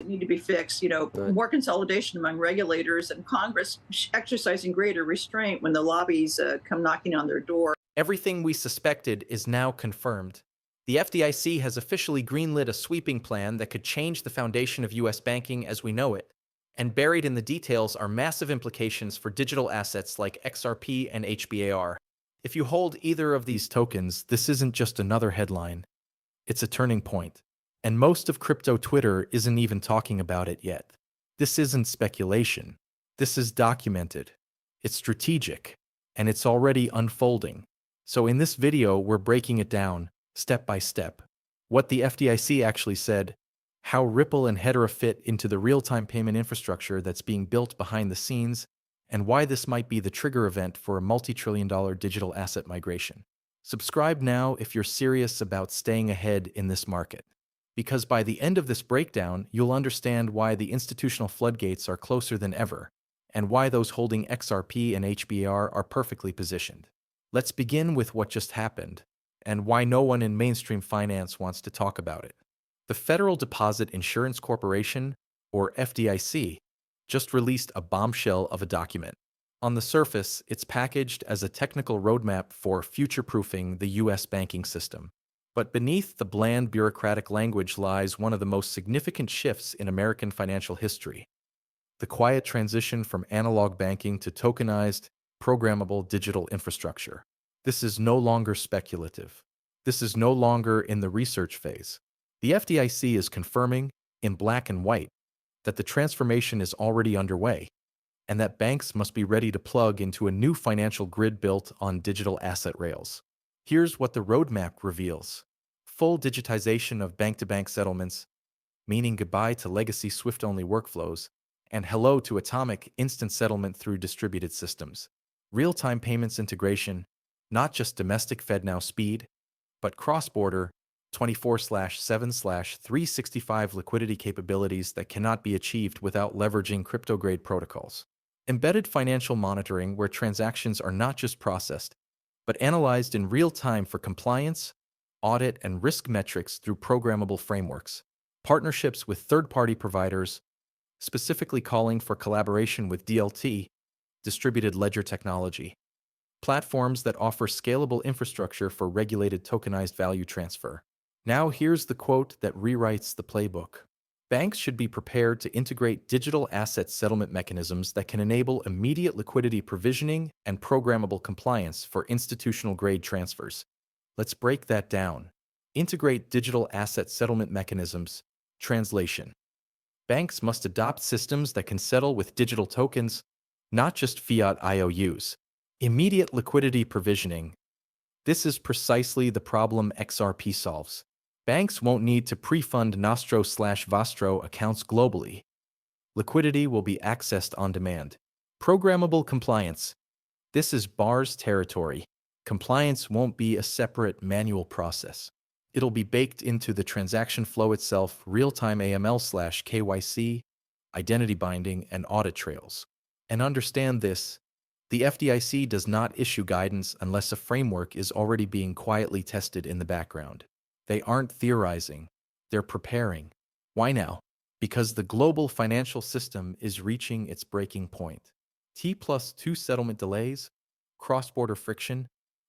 need to be fixed. Right. More consolidation among regulators and Congress exercising greater restraint when the lobbies come knocking on their door. Everything we suspected is now confirmed. The FDIC has officially greenlit a sweeping plan that could change the foundation of U.S. banking as we know it, and buried in the details are massive implications for digital assets like XRP and HBAR. If you hold either of these tokens, this isn't just another headline. It's a turning point. And most of crypto Twitter isn't even talking about it yet. This isn't speculation. This is documented. It's strategic. And it's already unfolding. So in this video, we're breaking it down, step by step. What the FDIC actually said, how Ripple and Hedera fit into the real-time payment infrastructure that's being built behind the scenes, and why this might be the trigger event for a multi-trillion-dollar digital asset migration. Subscribe now if you're serious about staying ahead in this market. Because by the end of this breakdown, you'll understand why the institutional floodgates are closer than ever, and why those holding XRP and HBAR are perfectly positioned. Let's begin with what just happened, and why no one in mainstream finance wants to talk about it. The Federal Deposit Insurance Corporation, or FDIC, just released a bombshell of a document. On the surface, it's packaged as a technical roadmap for future-proofing the U.S. banking system. But beneath the bland bureaucratic language lies one of the most significant shifts in American financial history: the quiet transition from analog banking to tokenized, programmable digital infrastructure. This is no longer speculative. This is no longer in the research phase. The FDIC is confirming, in black and white, that the transformation is already underway, and that banks must be ready to plug into a new financial grid built on digital asset rails. Here's what the roadmap reveals: full digitization of bank-to-bank settlements, meaning goodbye to legacy SWIFT-only workflows, and hello to atomic instant settlement through distributed systems. Real-time payments integration, not just domestic FedNow speed, but cross-border 24/7/365 liquidity capabilities that cannot be achieved without leveraging crypto-grade protocols. Embedded financial monitoring, where transactions are not just processed, but analyzed in real time for compliance, audit, and risk metrics through programmable frameworks. Partnerships with third-party providers, specifically calling for collaboration with DLT, distributed ledger technology. Platforms that offer scalable infrastructure for regulated tokenized value transfer. Now here's the quote that rewrites the playbook. Banks should be prepared to integrate digital asset settlement mechanisms that can enable immediate liquidity provisioning and programmable compliance for institutional-grade transfers. Let's break that down. Integrate digital asset settlement mechanisms. Translation: banks must adopt systems that can settle with digital tokens, not just fiat IOUs. Immediate liquidity provisioning. This is precisely the problem XRP solves. Banks won't need to pre-fund Nostro/Vostro accounts globally. Liquidity will be accessed on demand. Programmable compliance. This is BAR's territory. Compliance won't be a separate manual process. It'll be baked into the transaction flow itself: real-time AML/KYC, identity binding, and audit trails. And understand this: the FDIC does not issue guidance unless a framework is already being quietly tested in the background. They aren't theorizing, they're preparing. Why now? Because the global financial system is reaching its breaking point. T+2 settlement delays, cross-border friction,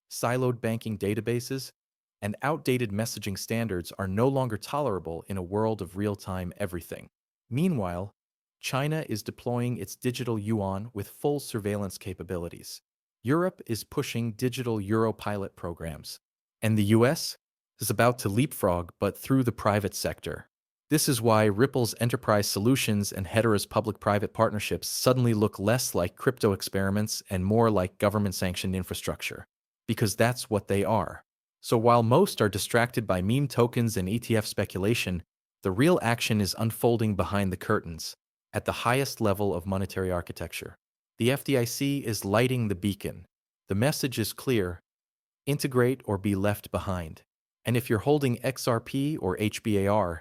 siloed banking databases, and outdated messaging standards are no longer tolerable in a world of real-time everything. Meanwhile, China is deploying its digital yuan with full surveillance capabilities. Europe is pushing digital euro pilot programs. And the US is about to leapfrog, but through the private sector. This is why Ripple's enterprise solutions and Hedera's public-private partnerships suddenly look less like crypto experiments and more like government-sanctioned infrastructure. Because that's what they are. So while most are distracted by meme tokens and ETF speculation, the real action is unfolding behind the curtains, at the highest level of monetary architecture. The FDIC is lighting the beacon. The message is clear: integrate or be left behind. And if you're holding XRP or HBAR,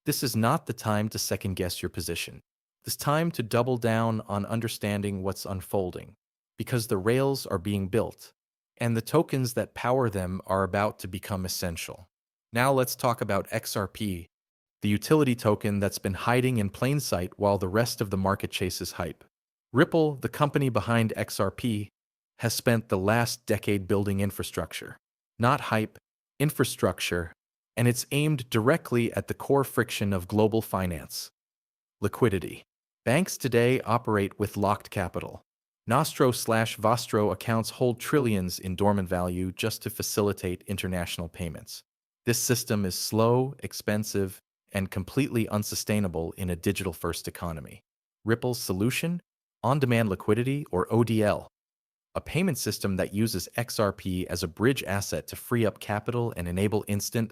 this is not the time to second-guess your position. It's time to double down on understanding what's unfolding, because the rails are being built, and the tokens that power them are about to become essential. Now let's talk about XRP, the utility token that's been hiding in plain sight while the rest of the market chases hype. Ripple, the company behind XRP, has spent the last decade building infrastructure. Not hype, infrastructure, and it's aimed directly at the core friction of global finance: liquidity. Banks today operate with locked capital. Nostro/Vostro accounts hold trillions in dormant value just to facilitate international payments. This system is slow, expensive, and completely unsustainable in a digital-first economy. Ripple's solution? On-demand liquidity, or ODL, a payment system that uses XRP as a bridge asset to free up capital and enable instant,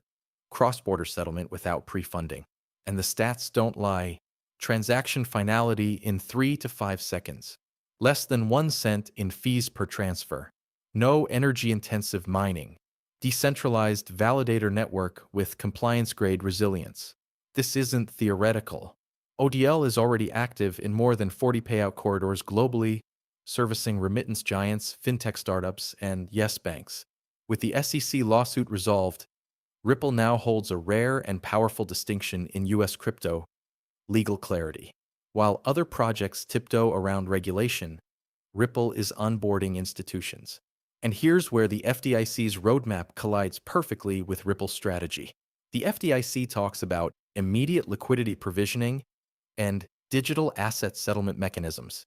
cross-border settlement without pre-funding. And the stats don't lie. Transaction finality in 3 to 5 seconds. Less than 1 cent in fees per transfer. No energy-intensive mining. Decentralized validator network with compliance-grade resilience. This isn't theoretical. ODL is already active in more than 40 payout corridors globally, servicing remittance giants, fintech startups, and yes banks. With the SEC lawsuit resolved, Ripple now holds a rare and powerful distinction in US crypto: legal clarity. While other projects tiptoe around regulation, Ripple is onboarding institutions. And here's where the FDIC's roadmap collides perfectly with Ripple's strategy. The FDIC talks about immediate liquidity provisioning and digital asset settlement mechanisms.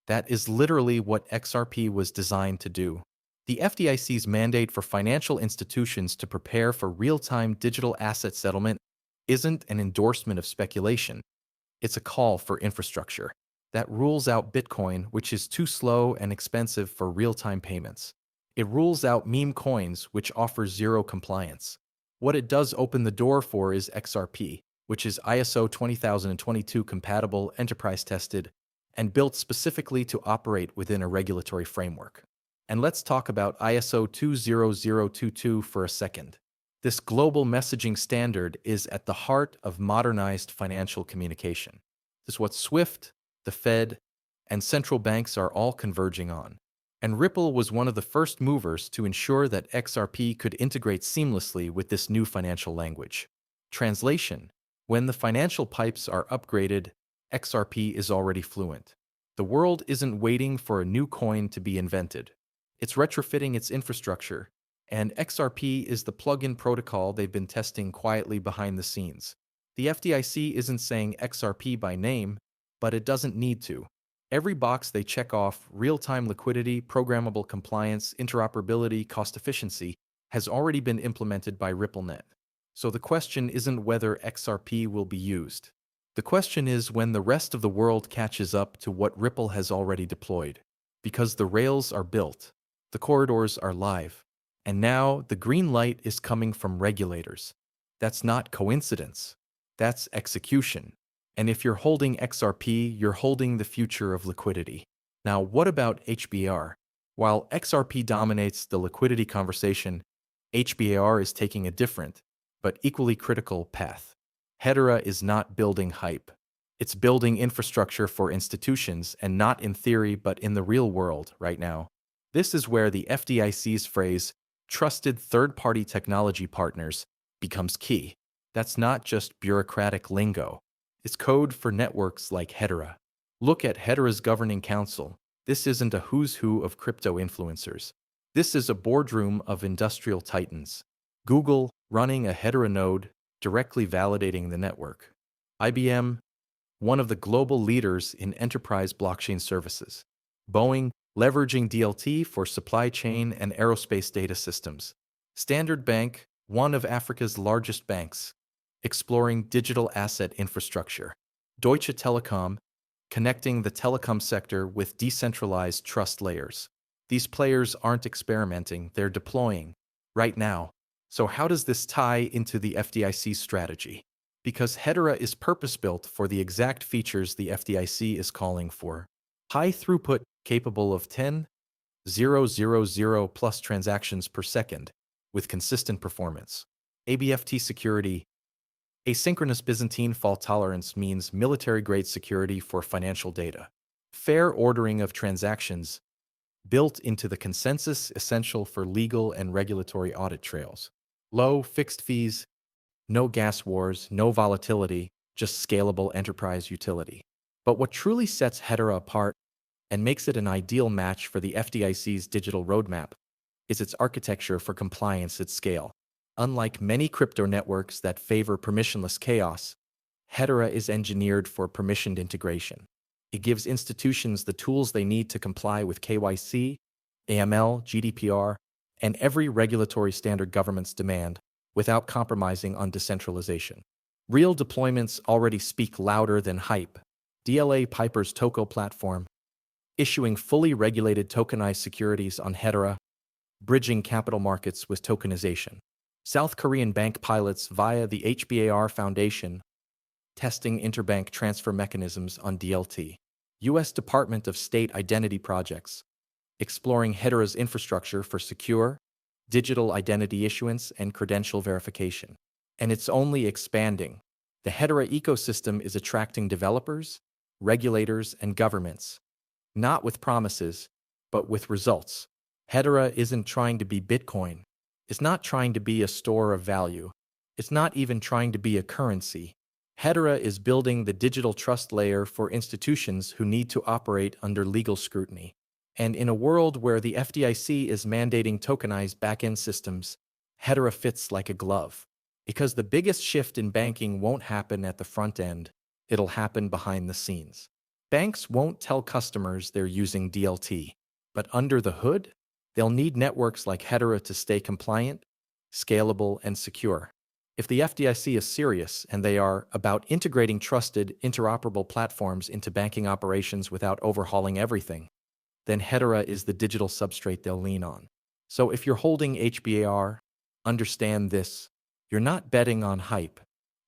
That is literally what XRP was designed to do. The FDIC's mandate for financial institutions to prepare for real-time digital asset settlement isn't an endorsement of speculation. It's a call for infrastructure that rules out Bitcoin, which is too slow and expensive for real-time payments. It rules out meme coins, which offer zero compliance. What it does open the door for is XRP, which is ISO 20022 compatible, enterprise tested, and built specifically to operate within a regulatory framework. And let's talk about ISO 20022 for a second. This global messaging standard is at the heart of modernized financial communication. This is what SWIFT, the Fed, and central banks are all converging on. And Ripple was one of the first movers to ensure that XRP could integrate seamlessly with this new financial language. Translation: when the financial pipes are upgraded, XRP is already fluent. The world isn't waiting for a new coin to be invented. It's retrofitting its infrastructure, and XRP is the plug-in protocol they've been testing quietly behind the scenes. The FDIC isn't saying XRP by name, but it doesn't need to. Every box they check off, real-time liquidity, programmable compliance, interoperability, cost efficiency, has already been implemented by RippleNet. So the question isn't whether XRP will be used. The question is when the rest of the world catches up to what Ripple has already deployed. Because the rails are built, the corridors are live, and now the green light is coming from regulators. That's not coincidence. That's execution. And if you're holding XRP, you're holding the future of liquidity. Now, what about HBAR? While XRP dominates the liquidity conversation, HBAR is taking a different, but equally critical path. Hedera is not building hype. It's building infrastructure for institutions, and not in theory, but in the real world right now. This is where the FDIC's phrase, trusted third-party technology partners, becomes key. That's not just bureaucratic lingo. It's code for networks like Hedera. Look at Hedera's governing council. This isn't a who's who of crypto influencers. This is a boardroom of industrial titans. Google running a Hedera node, directly validating the network. IBM, one of the global leaders in enterprise blockchain services. Boeing, leveraging DLT for supply chain and aerospace data systems. Standard Bank, one of Africa's largest banks, exploring digital asset infrastructure. Deutsche Telekom, connecting the telecom sector with decentralized trust layers. These players aren't experimenting, they're deploying right now. So how does this tie into the FDIC's strategy? Because Hedera is purpose-built for the exact features the FDIC is calling for. High throughput, capable of 10,000 plus transactions per second, with consistent performance. ABFT security. Asynchronous Byzantine fault tolerance means military-grade security for financial data. Fair ordering of transactions, built into the consensus essential for legal and regulatory audit trails. Low fixed fees, No gas wars, no volatility, just scalable enterprise utility. But what truly sets Hedera apart and makes it an ideal match for the FDIC's digital roadmap is its architecture for compliance at scale. Unlike many crypto networks that favor permissionless chaos, Hedera is engineered for permissioned integration. It gives institutions the tools they need to comply with KYC, AML, GDPR, and every regulatory standard governments demand without compromising on decentralization. Real deployments already speak louder than hype. DLA Piper's Toko platform, issuing fully regulated tokenized securities on Hedera, bridging capital markets with tokenization. South Korean bank pilots via the HBAR Foundation, testing interbank transfer mechanisms on DLT. U.S. Department of State identity projects, exploring Hedera's infrastructure for secure, digital identity issuance and credential verification. And it's only expanding. The Hedera ecosystem is attracting developers, regulators, and governments, not with promises, but with results. Hedera isn't trying to be Bitcoin. It's not trying to be a store of value. It's not even trying to be a currency. Hedera is building the digital trust layer for institutions who need to operate under legal scrutiny. And in a world where the FDIC is mandating tokenized back-end systems, Hedera fits like a glove. Because the biggest shift in banking won't happen at the front end, it'll happen behind the scenes. Banks won't tell customers they're using DLT, but under the hood, they'll need networks like Hedera to stay compliant, scalable, and secure. If the FDIC is serious, and they are, about integrating trusted, interoperable platforms into banking operations without overhauling everything, then Hedera is the digital substrate they'll lean on. So if you're holding HBAR, understand this. You're not betting on hype.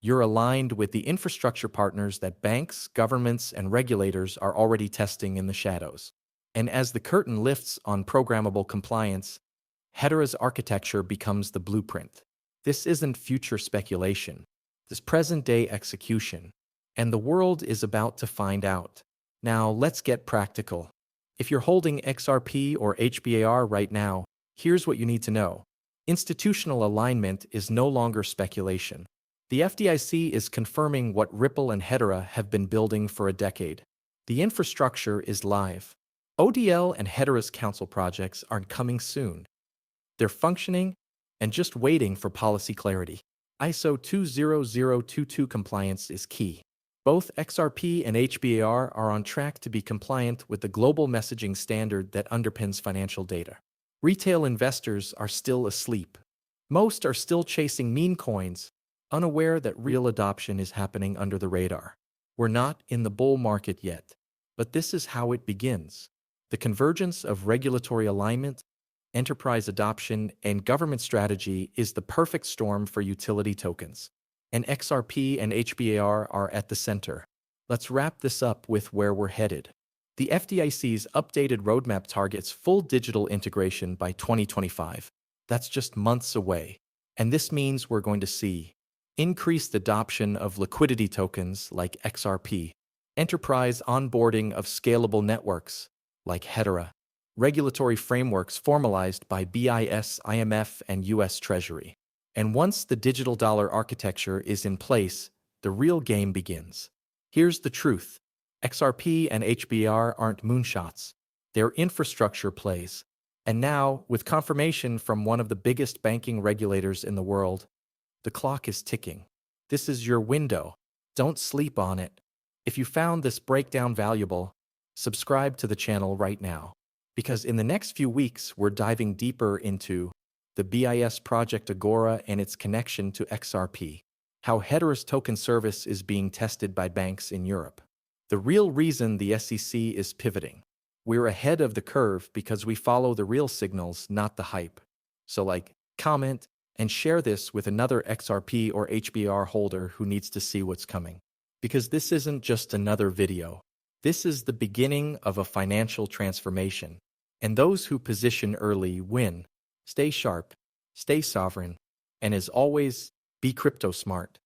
You're aligned with the infrastructure partners that banks, governments, and regulators are already testing in the shadows. And as the curtain lifts on programmable compliance, Hedera's architecture becomes the blueprint. This isn't future speculation. This present-day execution. And the world is about to find out. Now, let's get practical. If you're holding XRP or HBAR right now, here's what you need to know. Institutional alignment is no longer speculation. The FDIC is confirming what Ripple and Hedera have been building for a decade. The infrastructure is live. ODL and Hedera's council projects are coming soon. They're functioning and just waiting for policy clarity. ISO 20022 compliance is key. Both XRP and HBAR are on track to be compliant with the global messaging standard that underpins financial data. Retail investors are still asleep. Most are still chasing meme coins, unaware that real adoption is happening under the radar. We're not in the bull market yet, but this is how it begins. The convergence of regulatory alignment, enterprise adoption, and government strategy is the perfect storm for utility tokens. And XRP and HBAR are at the center. Let's wrap this up with where we're headed. The FDIC's updated roadmap targets full digital integration by 2025. That's just months away. And this means we're going to see increased adoption of liquidity tokens like XRP, enterprise onboarding of scalable networks like Hedera, regulatory frameworks formalized by BIS, IMF, and US Treasury. And once the digital dollar architecture is in place, the real game begins. Here's the truth. XRP and HBAR aren't moonshots. They're infrastructure plays. And now, with confirmation from one of the biggest banking regulators in the world, the clock is ticking. This is your window. Don't sleep on it. If you found this breakdown valuable, subscribe to the channel right now. Because in the next few weeks, we're diving deeper into the BIS Project Agora and its connection to XRP, how Hedera's token service is being tested by banks in Europe. The real reason the SEC is pivoting. We're ahead of the curve because we follow the real signals, not the hype. So comment, and share this with another XRP or HBAR holder who needs to see what's coming. Because this isn't just another video. This is the beginning of a financial transformation. And those who position early win. Stay sharp, stay sovereign, and as always, be crypto smart.